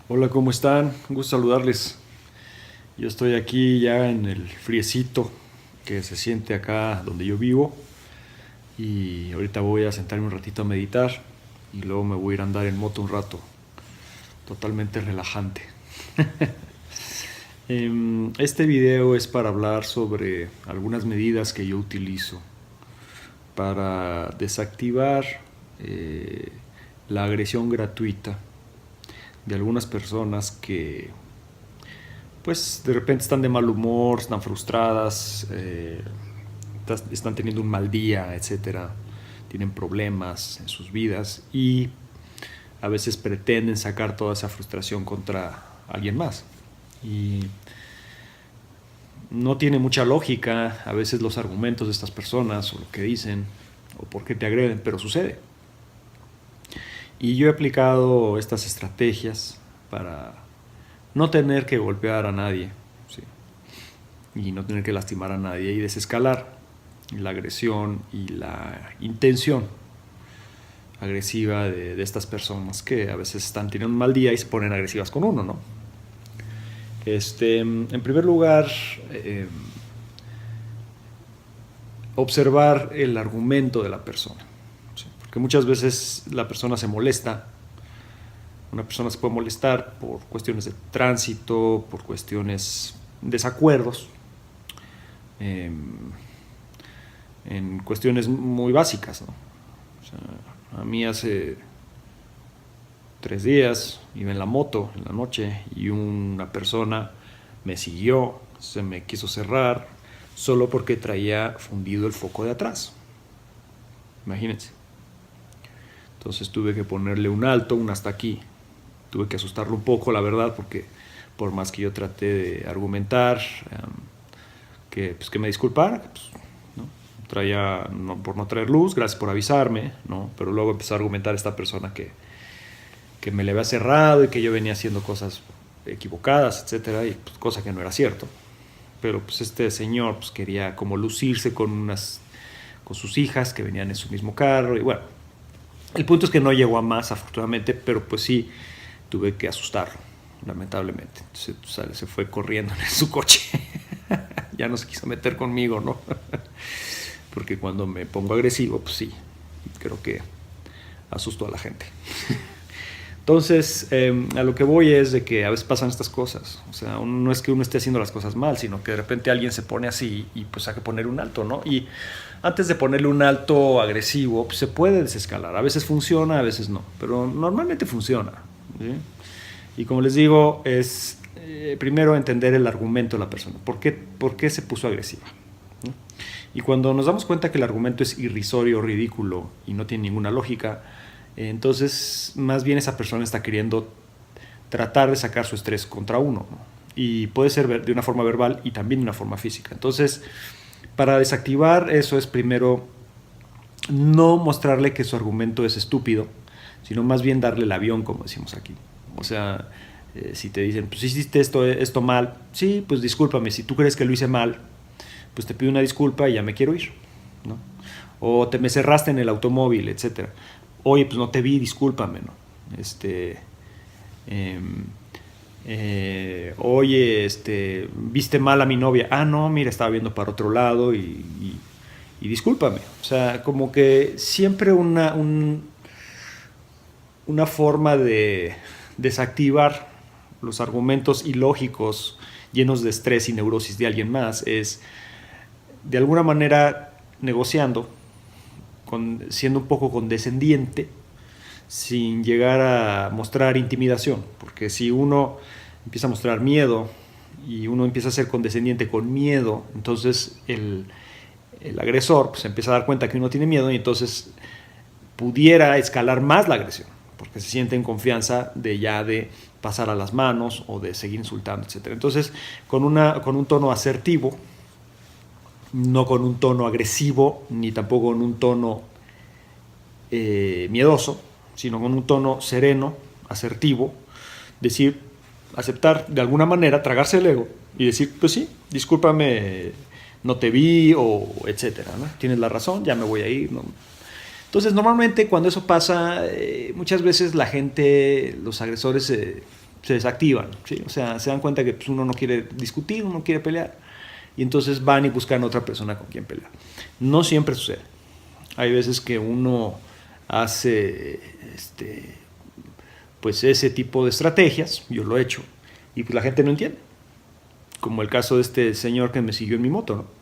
Hola, ¿cómo están? Un gusto saludarles. Yo estoy aquí ya en el friecito que se siente acá donde yo vivo y ahorita voy a sentarme un ratito a meditar y luego me voy a ir a andar en moto un rato, totalmente relajante. Este video es para hablar sobre algunas medidas que yo utilizo para desactivar eh, la agresión gratuita de algunas personas que pues de repente están de mal humor, están frustradas, están teniendo un mal día, etcétera, tienen problemas en sus vidas y a veces pretenden sacar toda esa frustración contra alguien más. Y no tiene mucha lógica a veces los argumentos de estas personas o lo que dicen o por qué te agreden, pero sucede. Y yo he aplicado estas estrategias para no tener que golpear a nadie, ¿sí? Y no tener que lastimar a nadie y desescalar la agresión y la intención agresiva de estas personas que a veces están teniendo un mal día y se ponen agresivas con uno, ¿no? En primer lugar, observar el argumento de la persona, ¿sí? Porque muchas veces la persona se molesta. Una persona se puede molestar por cuestiones de tránsito, por cuestiones desacuerdos, eh, en cuestiones muy básicas, ¿no? O sea, a mí hace 3 días iba en la moto en la noche y una persona me siguió, se me quiso cerrar solo porque traía fundido el foco de atrás. Imagínense. Entonces tuve que ponerle un alto, un hasta aquí. Tuve que asustarlo un poco, la verdad, porque por más que yo traté de argumentar, que me disculpara, pues, ¿no? Traía, no, por no traer luz, gracias por avisarme, ¿no? Pero luego empezó a argumentar esta persona que me le había cerrado y que yo venía haciendo cosas equivocadas, etcétera, y pues, cosa que no era cierto. Pero pues este señor pues, quería como lucirse con sus hijas que venían en su mismo carro y bueno, el punto es que no llegó a más afortunadamente, pero pues sí tuve que asustarlo, lamentablemente. Entonces se fue corriendo en su coche. Ya no se quiso meter conmigo, ¿no? Porque cuando me pongo agresivo, pues sí, creo que asusto a la gente. Entonces, a lo que voy es de que a veces pasan estas cosas. O sea, no es que uno esté haciendo las cosas mal, sino que de repente alguien se pone así y pues hay que poner un alto, ¿no? Y antes de ponerle un alto agresivo, pues se puede desescalar. A veces funciona, a veces no, pero normalmente funciona, ¿sí? Y como les digo, es primero entender el argumento de la persona. ¿Por qué se puso agresiva? ¿Sí? Y cuando nos damos cuenta que el argumento es irrisorio, ridículo y no tiene ninguna lógica, entonces más bien esa persona está queriendo tratar de sacar su estrés contra uno, ¿no? Y puede ser de una forma verbal y también de una forma física. Entonces, para desactivar eso es primero no mostrarle que su argumento es estúpido, sino más bien darle el avión, como decimos aquí. O sea, si te dicen, pues hiciste esto mal, sí, pues discúlpame, si tú crees que lo hice mal, pues te pido una disculpa y ya me quiero ir, ¿no? O me cerraste en el automóvil, etcétera. Oye, pues no te vi, discúlpame, ¿no? Eh, Oye, viste mal a mi novia. Ah, no, mira, estaba viendo para otro lado y discúlpame. O sea, como que siempre una forma de desactivar los argumentos ilógicos llenos de estrés y neurosis de alguien más es de alguna manera negociando, siendo un poco condescendiente, sin llegar a mostrar intimidación, porque si uno empieza a mostrar miedo y uno empieza a ser condescendiente con miedo, entonces el agresor pues, empieza a dar cuenta que uno tiene miedo y entonces pudiera escalar más la agresión, porque se siente en confianza de pasar a las manos o de seguir insultando, etc. Entonces, con un tono asertivo, no con un tono agresivo, ni tampoco con un tono miedoso, sino con un tono sereno, asertivo, decir, aceptar de alguna manera, tragarse el ego y decir, pues sí, discúlpame, no te vi, o etcétera, ¿no? Tienes la razón, ya me voy a ir, ¿no? Entonces, normalmente cuando eso pasa, muchas veces la gente, los agresores se desactivan, ¿sí? O sea, se dan cuenta que pues, uno no quiere discutir, uno no quiere pelear, y entonces van y buscan otra persona con quien pelear. No siempre sucede. Hay veces que uno hace pues ese tipo de estrategias, yo lo he hecho, y pues la gente no entiende. Como el caso de este señor que me siguió en mi moto, ¿no?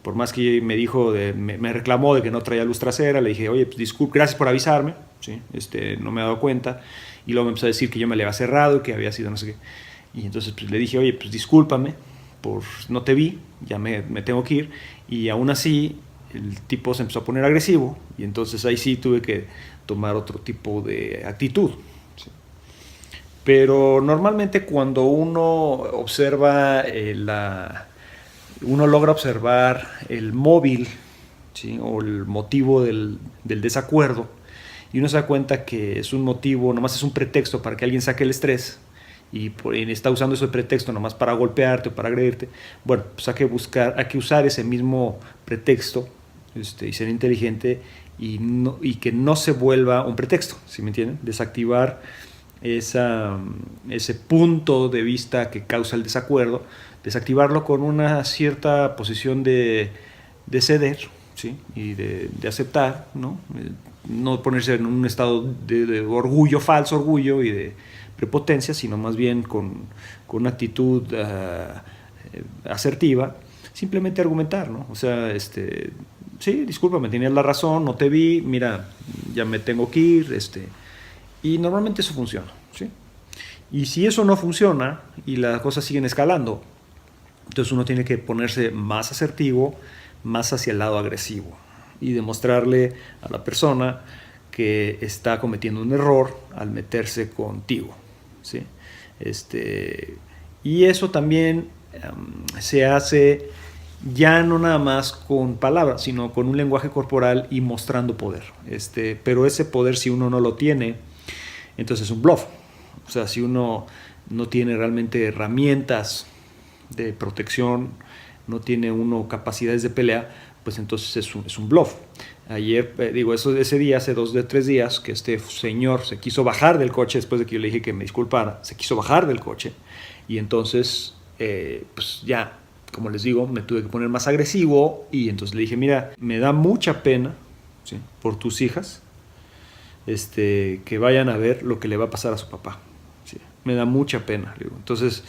Por más que me dijo, me reclamó de que no traía luz trasera, le dije, oye, pues disculpe, gracias por avisarme, ¿sí? No me he dado cuenta, y luego me empezó a decir que yo me le había cerrado, que había sido no sé qué, y entonces pues, le dije, oye, pues discúlpame, no te vi, ya me tengo que ir, y aún así el tipo se empezó a poner agresivo, y entonces ahí sí tuve que tomar otro tipo de actitud, ¿sí? Pero normalmente cuando uno observa uno logra observar el móvil, ¿sí? O el motivo del desacuerdo, y uno se da cuenta que es un motivo, nomás es un pretexto para que alguien saque el estrés, y está usando ese pretexto nomás para golpearte o para agredirte. Bueno, pues hay que usar ese mismo pretexto, y ser inteligente, y que no se vuelva un pretexto, ¿sí me entienden? Desactivar ese punto de vista que causa el desacuerdo, desactivarlo con una cierta posición de ceder, ¿sí? Y de aceptar, ¿no? No ponerse en un estado de orgullo, falso orgullo y de prepotencia, sino más bien con una actitud asertiva, simplemente argumentar, ¿no? O sea, sí, discúlpame, tenías la razón, no te vi, mira, ya me tengo que ir, y normalmente eso funciona, ¿sí? Y si eso no funciona y las cosas siguen escalando, entonces uno tiene que ponerse más asertivo, más hacia el lado agresivo, y demostrarle a la persona que está cometiendo un error al meterse contigo, ¿sí? Y eso también se hace ya no nada más con palabras, sino con un lenguaje corporal y mostrando poder. Pero ese poder, si uno no lo tiene, entonces es un bluff. O sea, si uno no tiene realmente herramientas de protección, no tiene uno capacidades de pelea, pues entonces es un bluff. Ayer, ese día, hace 2 o 3 días, que este señor se quiso bajar del coche después de que yo le dije que me disculpara, se quiso bajar del coche, y entonces, pues ya, como les digo, me tuve que poner más agresivo, y entonces le dije, mira, me da mucha pena, ¿sí?, por tus hijas, que vayan a ver lo que le va a pasar a su papá, ¿sí? Me da mucha pena, le digo. Entonces,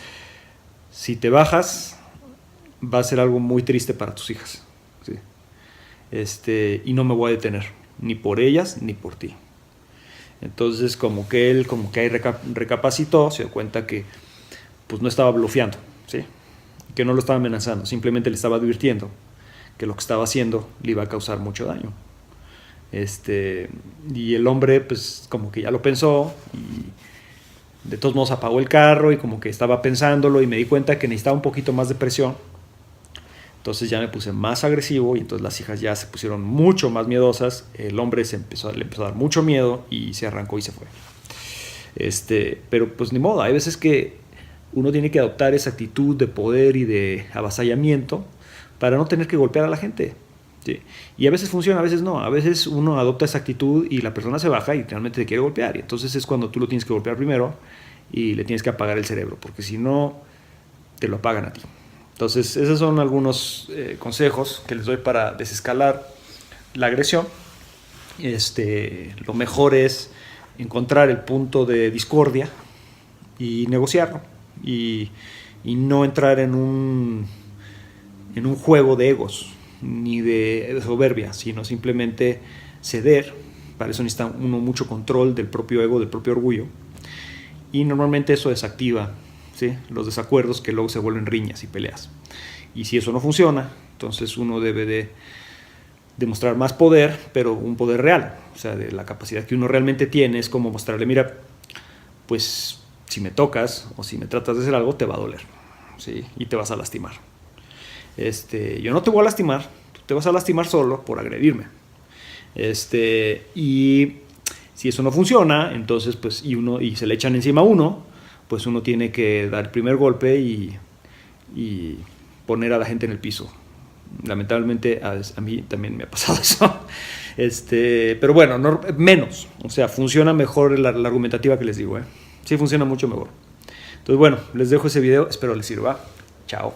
si te bajas, va a ser algo muy triste para tus hijas, ¿sí? Y no me voy a detener, ni por ellas ni por ti. Entonces, como que él ahí recapacitó, se dio cuenta que pues no estaba blufeando, ¿sí?, que no lo estaba amenazando, simplemente le estaba advirtiendo que lo que estaba haciendo le iba a causar mucho daño. Y el hombre pues como que ya lo pensó, y de todos modos apagó el carro, y como que estaba pensándolo, y me di cuenta que necesitaba un poquito más de presión. Entonces ya me puse más agresivo, y entonces las hijas ya se pusieron mucho más miedosas. El hombre le empezó a dar mucho miedo, y se arrancó y se fue. Pero pues ni modo, hay veces que uno tiene que adoptar esa actitud de poder y de avasallamiento para no tener que golpear a la gente, ¿sí? Y a veces funciona, a veces no. A veces uno adopta esa actitud y la persona se baja y realmente te quiere golpear, y entonces es cuando tú lo tienes que golpear primero y le tienes que apagar el cerebro, porque si no, te lo apagan a ti. Entonces, esos son algunos consejos que les doy para desescalar la agresión. Lo mejor es encontrar el punto de discordia y negociarlo, y no entrar en un juego de egos ni de soberbia, sino simplemente ceder. Para eso necesita uno mucho control del propio ego, del propio orgullo, y normalmente eso desactiva, ¿sí?, los desacuerdos que luego se vuelven riñas y peleas. Y si eso no funciona, entonces uno debe de demostrar más poder, pero un poder real, o sea, de la capacidad que uno realmente tiene. Es como mostrarle, mira, pues si me tocas o si me tratas de hacer algo, te va a doler, ¿sí?, y te vas a lastimar. Yo no te voy a lastimar, tú te vas a lastimar solo por agredirme. Y si eso no funciona, entonces pues y se le echan encima a uno, pues uno tiene que dar el primer golpe y poner a la gente en el piso. Lamentablemente a mí también me ha pasado eso. Pero bueno, menos, o sea, funciona mejor la argumentativa que les digo, sí funciona mucho mejor. Entonces, bueno, les dejo ese video, espero les sirva. Chao.